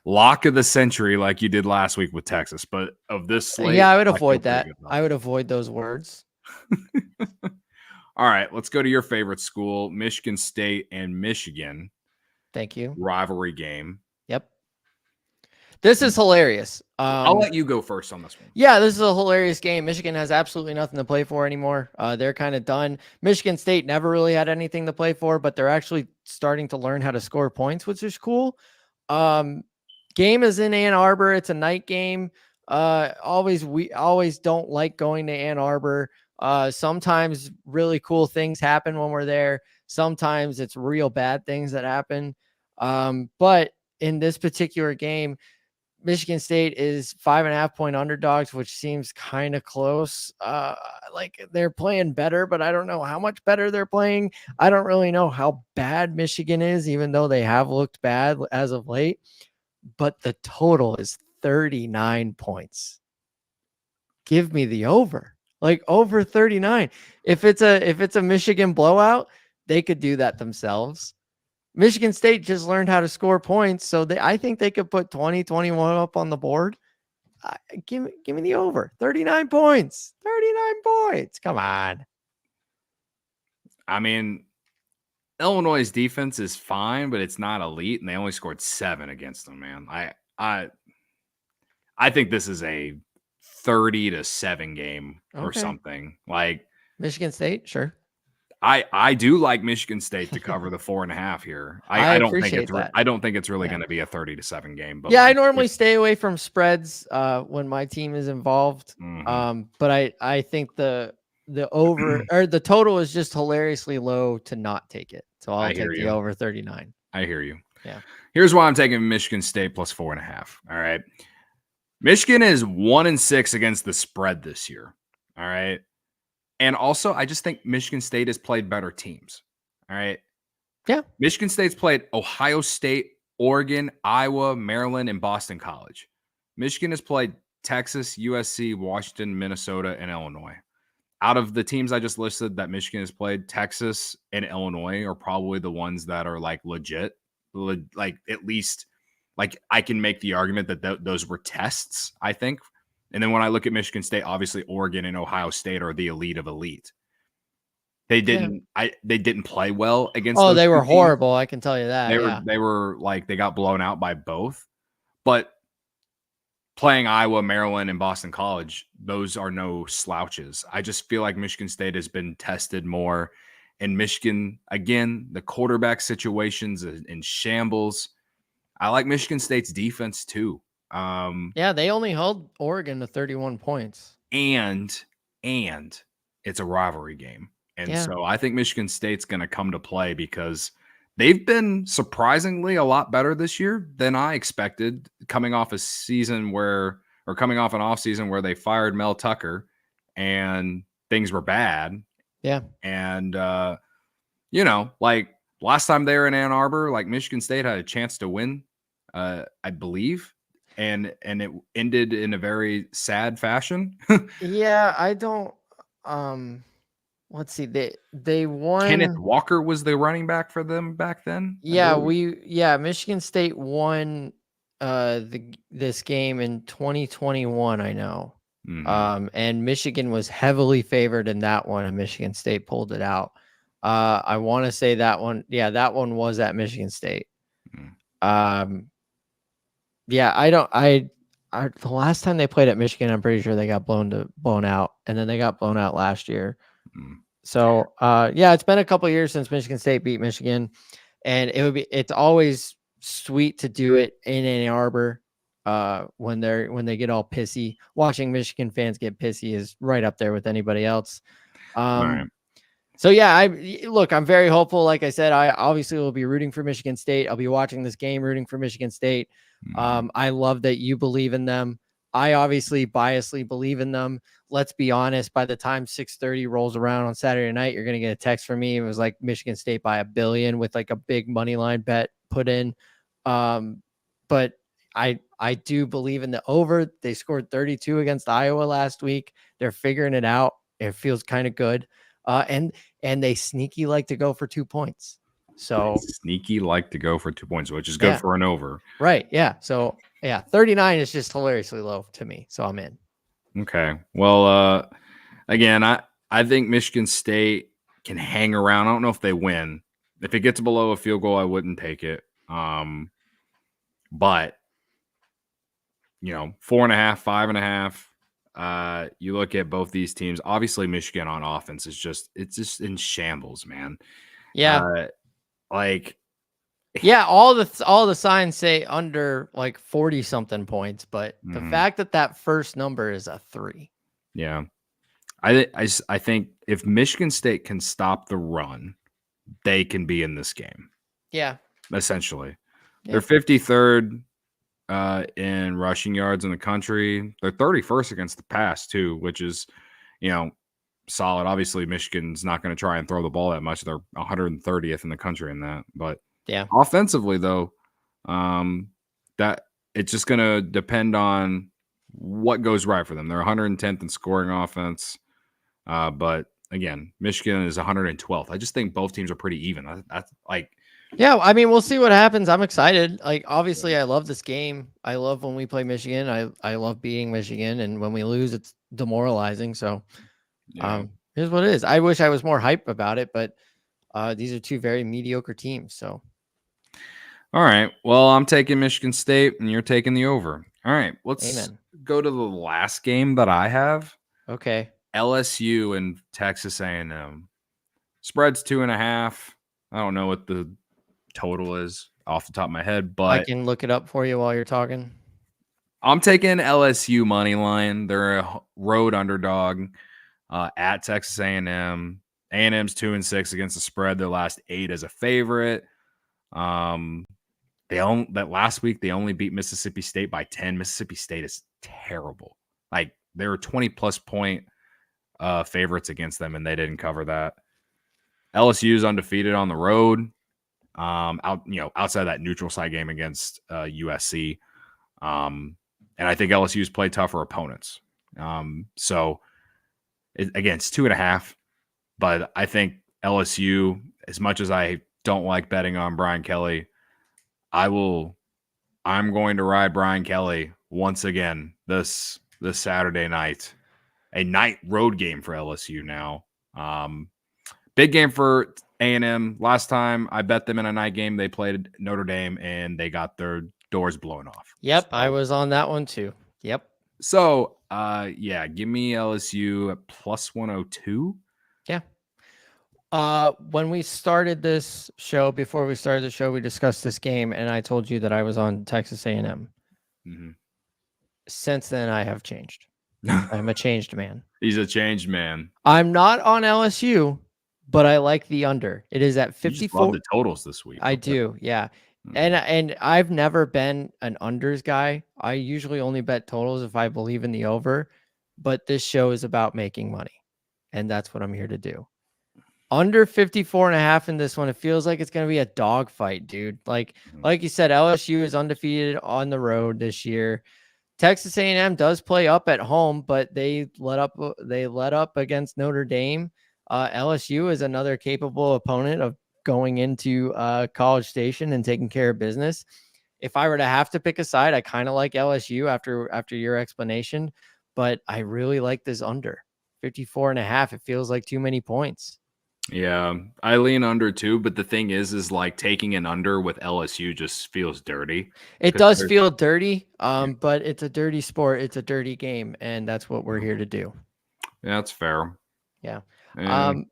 lock of the century like you did last week with Texas, but of this slate, yeah, I would avoid that. I would avoid those words. All right, let's go to your favorite school, Michigan State and Michigan. Thank you. Rivalry game. Yep. This is hilarious. I'll let you go first on this one. Yeah, this is a hilarious game. Michigan has absolutely nothing to play for anymore. They're kind of done. Michigan State never really had anything to play for, but they're actually starting to learn how to score points, which is cool. Game is in Ann Arbor. It's a night game. We always don't like going to Ann Arbor. Sometimes really cool things happen when we're there. Sometimes it's real bad things that happen. But in this particular game, Michigan State is 5.5-point underdogs, which seems kind of close. Like they're playing better, but I don't know how much better they're playing. I don't really know how bad Michigan is, even though they have looked bad as of late. But the total is 39 points. Give me the over. Like over 39. If it's a Michigan blowout, they could do that themselves. Michigan State just learned how to score points, so I think they could put 20, 21 up on the board. Give me the over. 39 points. 39 points. Come on. I mean, Illinois' defense is fine, but it's not elite, and they only scored 7 against them, man. I think this is a 30-7 game or something. Like Michigan State, sure. I do like Michigan State to cover the 4.5 here. I don't think it's really going to be a 30-7 game. But yeah, I normally stay away from spreads when my team is involved. But I think the over or the total is just hilariously low to not take it. So I'll take the over 39. I hear you. Yeah. Here's why I'm taking Michigan State plus 4.5. All right. Michigan is 1-6 against the spread this year. All right. And also, I just think Michigan State has played better teams. All right. Yeah. Michigan State's played Ohio State, Oregon, Iowa, Maryland, and Boston College. Michigan has played Texas, USC, Washington, Minnesota, and Illinois. Out of the teams I just listed that Michigan has played, Texas and Illinois are probably the ones that are like legit. Like at least like I can make the argument that those were tests, I think. And then when I look at Michigan State, obviously Oregon and Ohio State are the elite of elite. They didn't play well against. Oh, they were horrible. I can tell you that. They were like they got blown out by both. But playing Iowa, Maryland, and Boston College, those are no slouches. I just feel like Michigan State has been tested more. And Michigan, again, the quarterback situations in shambles. I like Michigan State's defense too. They only held Oregon to 31 points. And it's a rivalry game. And so I think Michigan State's going to come to play because they've been surprisingly a lot better this year than I expected, coming off an off season where they fired Mel Tucker and things were bad. Yeah. And, like last time they were in Ann Arbor, like Michigan State had a chance to win, I believe. And it ended in a very sad fashion. Yeah, I don't. Let's see. They won. Kenneth Walker was the running back for them back then. Yeah, Michigan State won this game in 2021, I know. Mm-hmm. And Michigan was heavily favored in that one, and Michigan State pulled it out. I want to say that one, that one was at Michigan State. Mm. The last time they played at Michigan, I'm pretty sure they got blown out, and then they got blown out last year. Mm. So, it's been a couple of years since Michigan State beat Michigan, and it's always sweet to do it in Ann Arbor when they get all pissy. Watching Michigan fans get pissy is right up there with anybody else. All right. So I'm very hopeful. Like I said, I obviously will be rooting for Michigan State. I'll be watching this game rooting for Michigan State. I love that you believe in them. I obviously biasly believe in them. Let's be honest, by the time 6:30 rolls around on Saturday night, you're going to get a text from me. It was like Michigan State by $1 billion with like a big money line bet put in. But I do believe in the over. They scored 32 against Iowa last week. They're figuring it out. It feels kind of good. And they sneaky like to go for 2 points. So sneaky like to go for 2 points, which is good for an over. Right. Yeah. So 39 is just hilariously low to me. So I'm in. Okay. Well, again, I think Michigan State can hang around. I don't know if they win. If it gets below a field goal, I wouldn't take it. But 4.5, 5.5. You look at both these teams. Obviously, Michigan on offense is just in shambles, man. Yeah. Yeah, all the signs say under like 40 something points, but the fact that first number is a 3. Yeah. I think if Michigan State can stop the run, they can be in this game. Yeah. Essentially. Yeah. They're 53rd in rushing yards in the country. They're 31st against the pass too, which is, solid. Obviously, Michigan's not going to try and throw the ball that much. They're 130th in the country in that, but offensively though, that it's just going to depend on what goes right for them. They're 110th in scoring offense, but again, Michigan is 112th. I just think both teams are pretty even. That's like, I mean, we'll see what happens. I'm excited. Like, obviously, I love this game. I love when we play Michigan. I love beating Michigan, and when we lose, it's demoralizing. So, here's what it is. I wish I was more hype about it, but these are two very mediocre teams. So, all right. Well, I'm taking Michigan State, and you're taking the over. All right. Let's go to the last game that I have. Okay. LSU and Texas A&M. Spread's 2.5. I don't know what the total is off the top of my head, but I can look it up for you while you're talking. I'm taking LSU money line. They're a road underdog at Texas A&M. A&M's 2-6 against the spread. Their last 8 as a favorite. That last week they only beat Mississippi State by 10. Mississippi State is terrible. Like, they were 20+ point favorites against them, and they didn't cover that. LSU is undefeated on the road. Outside that neutral site game against USC. And I think LSU's play tougher opponents. So it's 2.5, but I think LSU, as much as I don't like betting on Brian Kelly, I'm going to ride Brian Kelly once again this Saturday night. A night road game for LSU now. Big game for A&M. Last time I bet them in a night game, they played Notre Dame and they got their doors blown off. Yep, so, I was on that one too. Yep. So, give me LSU at plus 102. Yeah. When we started this show, before we started the show, we discussed this game, and I told you that I was on Texas A&M. Mm-hmm. Since then, I have changed. I'm a changed man. He's a changed man. I'm not on LSU, but I like the under. It is at You just love 54. the totals this week. I Okay. do, yeah. Mhm. And I've never been an unders guy. I usually only bet totals if I believe in the over, but this show is about making money, and that's what I'm here to do. Under 54.5 in this one. It feels like it's going to be a dogfight, dude. Like you said, LSU is undefeated on the road this year. Texas A&M does play up at home, but they let up against Notre Dame. LSU is another capable opponent of going into College Station and taking care of business. If I were to have to pick a side, I kind of like LSU after your explanation, but I really like this under 54.5. It feels like too many points. Yeah, I lean under too, but the thing is like taking an under with LSU just feels dirty. It 'Cause does there's- feel dirty, but it's a dirty sport. It's a dirty game, and that's what we're here to do. Yeah, that's fair. Yeah. And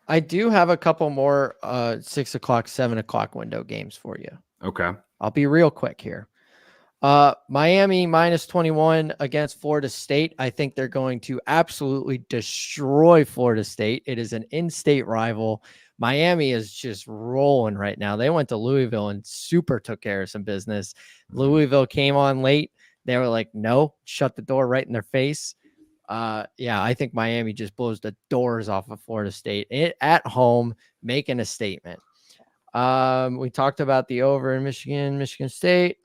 I do have a couple more 6 o'clock, 7 o'clock window games for you. okay. I'll be real quick here. Miami minus 21 against Florida State. I think they're going to absolutely destroy Florida State. It is an in-state rival. Miami is just rolling right now. They went to Louisville and super took care of some business. Louisville came on late. They were like, no, shut the door right in their face. Yeah, I think Miami just blows the doors off of Florida State at home, making a statement. We talked about the over in Michigan State.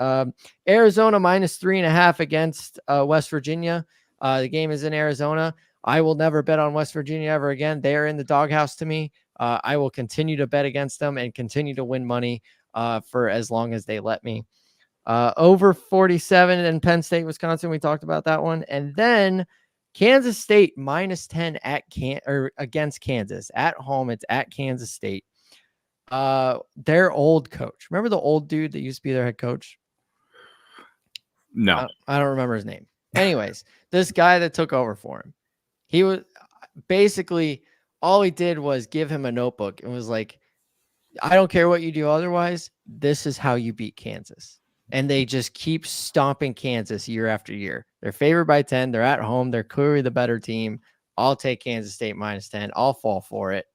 Arizona minus 3.5 against West Virginia. The game is in Arizona. I will never bet on West Virginia ever again. They are in the doghouse to me. I will continue to bet against them and continue to win money for as long as they let me. Over 47 in Penn State, Wisconsin. We talked about that one. And then Kansas State minus 10 against Kansas. At home, it's at Kansas State. Their old coach. Remember the old dude that used to be their head coach? No. I don't remember his name. Anyways, this guy that took over for him, he was basically all he did was give him a notebook and was like, I don't care what you do otherwise. This is how you beat Kansas. And they just keep stomping Kansas year after year. They're favored by 10. They're at home. They're clearly the better team. I'll take Kansas State minus 10. I'll fall for it.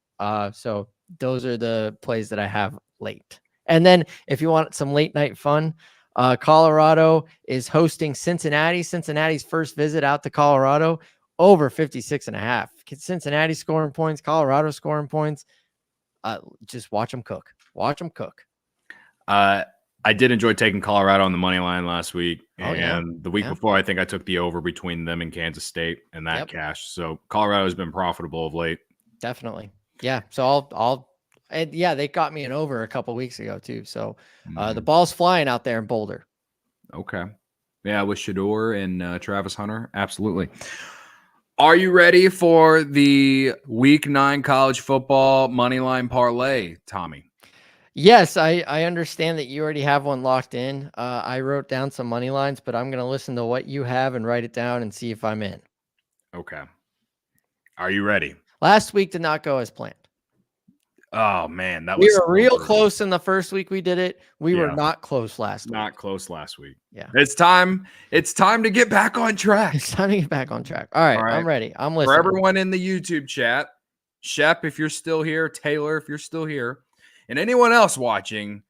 So those are the plays that I have late. And then if you want some late night fun, Colorado is hosting Cincinnati. Cincinnati's first visit out to Colorado, over 56.5. Cincinnati scoring points, Colorado scoring points. Just watch them cook. Watch them cook. I did enjoy taking Colorado on the money line last week. And the week Yeah. before, I think I took the over between them and Kansas State and that cash. So Colorado has been profitable of late. Definitely. Yeah. So and yeah, they got me an over a couple weeks ago too. So the ball's flying out there in Boulder. Okay. Yeah, with Shador and Travis Hunter. Absolutely. Are you ready for the week 9 college football money line parlay, Tommy? Yes, I understand that you already have one locked in. I wrote down some money lines, but I'm going to listen to what you have and write it down and see if I'm in. Okay. Are you ready? Last week did not go as planned. Oh, man. That We was were real brutal. close in the first week we did it. We were not close last week. Not close last week. Yeah. It's time to get back on track. It's time to get back on track. All right. I'm ready. I'm listening. For everyone in the YouTube chat, Shep, if you're still here, Taylor, if you're still here, and anyone else watching,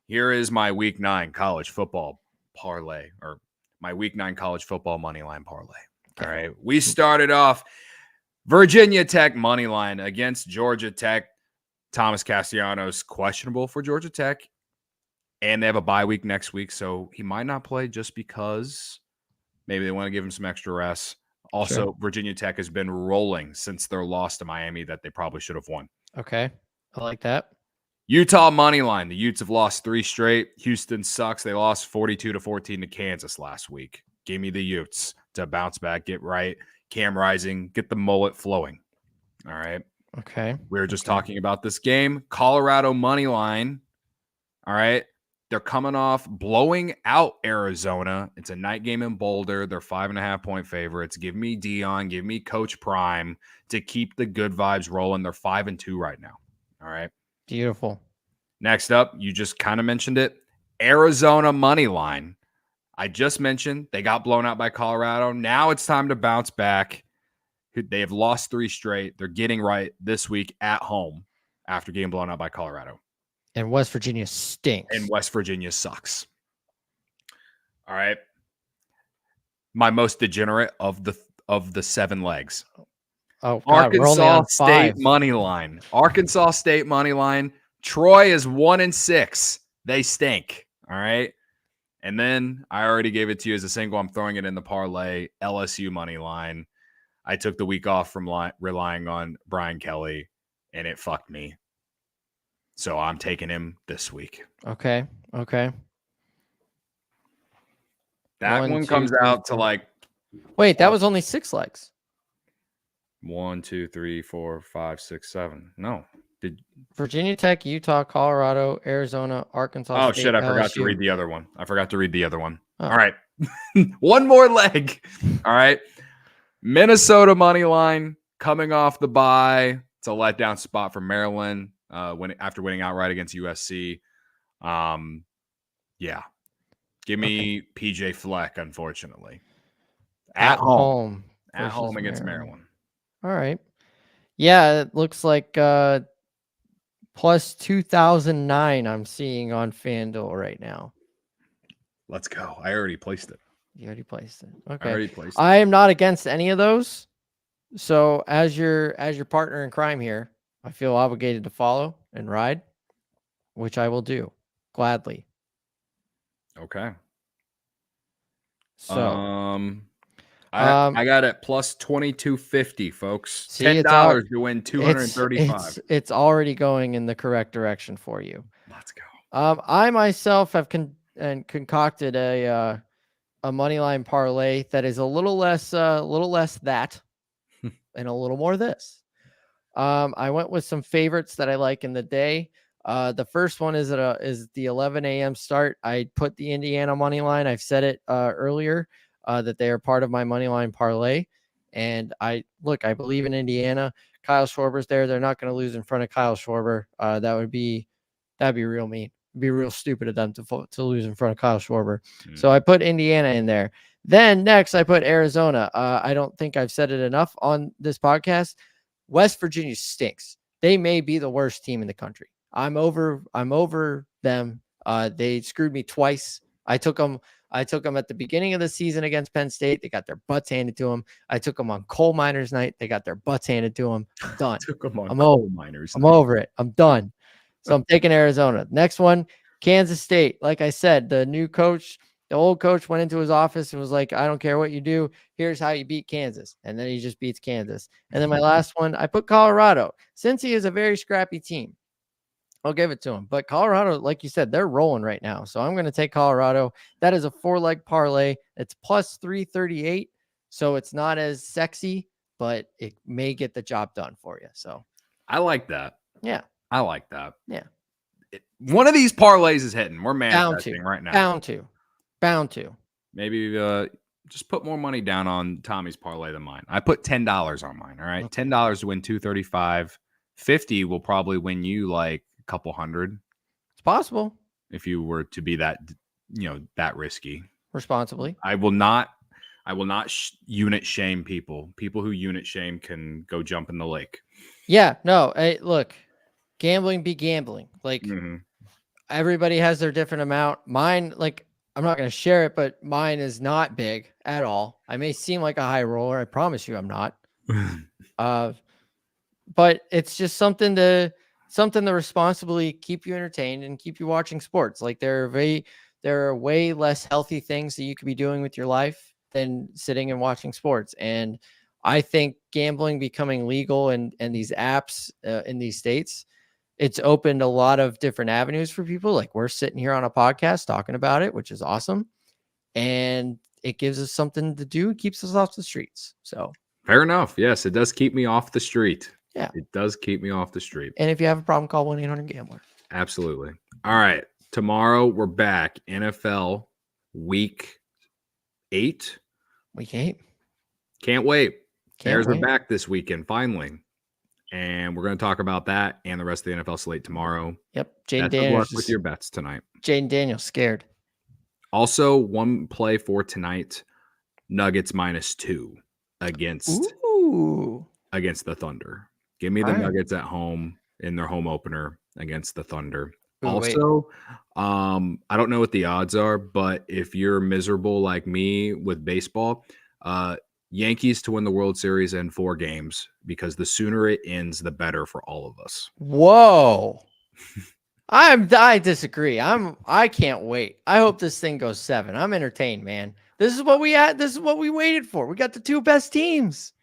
here is my week 9 college football parlay, or my week 9 college football money line parlay. Okay. All right. We started off Virginia Tech money line against Georgia Tech. Thomas Castellanos questionable for Georgia Tech, and they have a bye week next week, so he might not play just because maybe they want to give him some extra rest. Also, Virginia Tech has been rolling since their loss to Miami that they probably should have won. Okay. I like that. Utah money line. The Utes have lost 3 straight. Houston sucks. They lost 42-14 to Kansas last week. Give me the Utes to bounce back, get right. Cam Rising, get the mullet flowing. All right. Okay. We were just talking about this game. Colorado money line. All right. They're coming off blowing out Arizona. It's a night game in Boulder. They're 5.5-point favorites. Give me Dion. Give me Coach Prime to keep the good vibes rolling. They're 5-2 right now. All right. Beautiful. Next up, you just kind of mentioned it. Arizona money line. I just mentioned they got blown out by Colorado. Now it's time to bounce back. They have lost 3 straight. They're getting right this week at home. after getting blown out by Colorado. And West Virginia stinks. And West Virginia sucks. All right. My most degenerate of the 7 legs. Oh, God, we're only on 5. State money line. Arkansas State money line. Troy is 1-6. They stink. All right. And then I already gave it to you as a single. I'm throwing it in the parlay. LSU money line. I took the week off from relying on Brian Kelly, and it fucked me. So I'm taking him this week. Okay. That one comes out to like. Wait, that was only 6 legs. 1, 2, 3, 4, 5, 6, 7. No. Did Virginia Tech, Utah, Colorado, Arizona, Arkansas Oh, State, shit. I forgot LSU. to read the other one. Oh. All right. One more leg. All right. Minnesota money line coming off the bye. It's a letdown spot for Maryland after winning outright against USC. Yeah. Give me PJ Fleck, unfortunately. At home. At home against Maryland. All right. Yeah, it looks like plus 2,009 I'm seeing on FanDuel right now. Let's go. I already placed it. You already placed it. Okay. I already placed it. I am not against any of those. So as your partner in crime here, I feel obligated to follow and ride, which I will do gladly. Okay. So I got it plus 2250, folks. See, $10 to win 235. It's already going in the correct direction for you. Let's go. I myself have concocted a money line parlay that is a little less that and a little more this. I went with some favorites that I like in the day. The first one is the 11 a.m. start. I put the Indiana money line. I've said it earlier that they are part of my money line parlay. And I believe in Indiana. Kyle Schwarber's there. They're not going to lose in front of Kyle Schwarber. That'd be real mean. It'd be real stupid of them to lose in front of Kyle Schwarber. So I put Indiana in there. Then next I put Arizona. I don't think I've said it enough on this podcast. West Virginia stinks. They may be the worst team in the country. I'm over them. They screwed me twice. I took them at the beginning of the season against Penn State. They got their butts handed to them. I took them on coal miners night. They got their butts handed to them. I'm done. I'm over it. I'm done. So I'm taking Arizona. Next one, Kansas State. Like I said, the old coach went into his office and was like, I don't care what you do. Here's how you beat Kansas. And then he just beats Kansas. And then my last one, I put Colorado. Since he is a very scrappy team, I'll give it to him. But Colorado, like you said, they're rolling right now. So I'm going to take Colorado. That is a 4-leg parlay. It's plus 338. So it's not as sexy, but it may get the job done for you. So I like that. Yeah. I like that. Yeah. One of these parlays is hitting. We're manifesting right now. Bound to. Maybe just put more money down on Tommy's parlay than mine. I put $10 on mine. All right. Okay. $10 to win 235. 50 will probably win you like a couple hundred. It's possible. If you were to be that risky. Responsibly. I will not unit shame people. People who unit shame can go jump in the lake. Yeah. No. Hey, look. Gambling be gambling. Like everybody has their different amount. Mine, like, I'm not going to share it, but mine is not big at all. I may seem like a high roller. I promise you I'm not. But it's just something to responsibly keep you entertained and keep you watching sports. Like there are way less healthy things that you could be doing with your life than sitting and watching sports. And I think gambling becoming legal and these apps in these states, it's opened a lot of different avenues for people. Like we're sitting here on a podcast talking about it, which is awesome. And it gives us something to do. It keeps us off the streets. So fair enough. Yes, it does keep me off the street. Yeah. It does keep me off the street. And if you have a problem, call 1-800-GAMBLER. Absolutely. All right. Tomorrow we're back. NFL week 8. Week 8. Can't wait. Bears are back this weekend, finally. And we're going to talk about that and the rest of the NFL slate tomorrow. Yep. Jaden Daniels with your bets tonight. Jaden Daniels scared. Also, one play for tonight, Nuggets -2 against the Thunder. Give me the Nuggets at home. in their home opener against the Thunder. Ooh, wait. Also, I don't know what the odds are, but if you're miserable like me with baseball, Yankees to win the World Series in 4 games, because the sooner it ends, the better for all of us. Whoa. I disagree. I can't wait. I hope this thing goes 7. I'm entertained, man. This is what we had. This is what we waited for. We got the 2 best teams.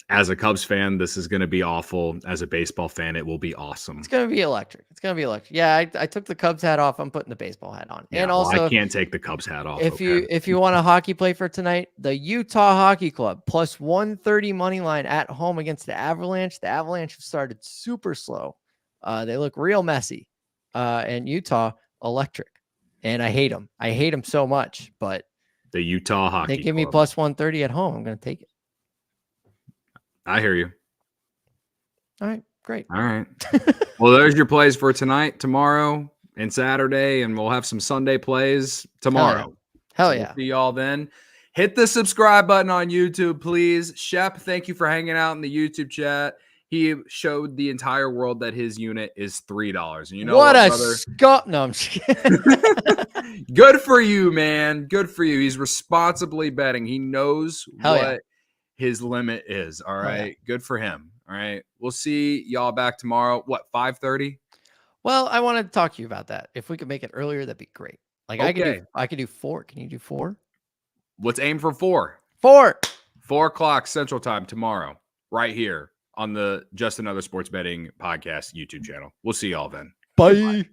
As a Cubs fan, this is going to be awful. As a baseball fan, it will be awesome. It's going to be electric. It's going to be electric. Yeah, I took the Cubs hat off. I'm putting the baseball hat on. Yeah, and also, I can't take the Cubs hat off. If you want a hockey play for tonight, the Utah Hockey Club plus 130 money line at home against the Avalanche. The Avalanche have started super slow. They look real messy. And Utah electric. And I hate them. I hate them so much, but the Utah Hockey they give me Club. plus 130 at home. I'm going to take it. I hear you. All right, great. All right. Well, there's your plays for tonight, tomorrow, and Saturday, and we'll have some Sunday plays tomorrow. Hell yeah. We'll see y'all then. Hit the subscribe button on YouTube, please. Shep, thank you for hanging out in the YouTube chat. He showed the entire world that his unit is $3. And you know what, brother? No, I'm just kidding. Good for you, man. Good for you. He's responsibly betting. He knows what his limit is. All right. Good for him. All right. We'll see y'all back tomorrow. What, 5:30? Well, I wanted to talk to you about that. If we could make it earlier, that'd be great. Like okay. I could do 4. Can you do 4? Let's aim for 4. 4 o'clock Central Time tomorrow, right here on the Just Another Sports Betting Podcast YouTube channel. We'll see y'all then. Bye.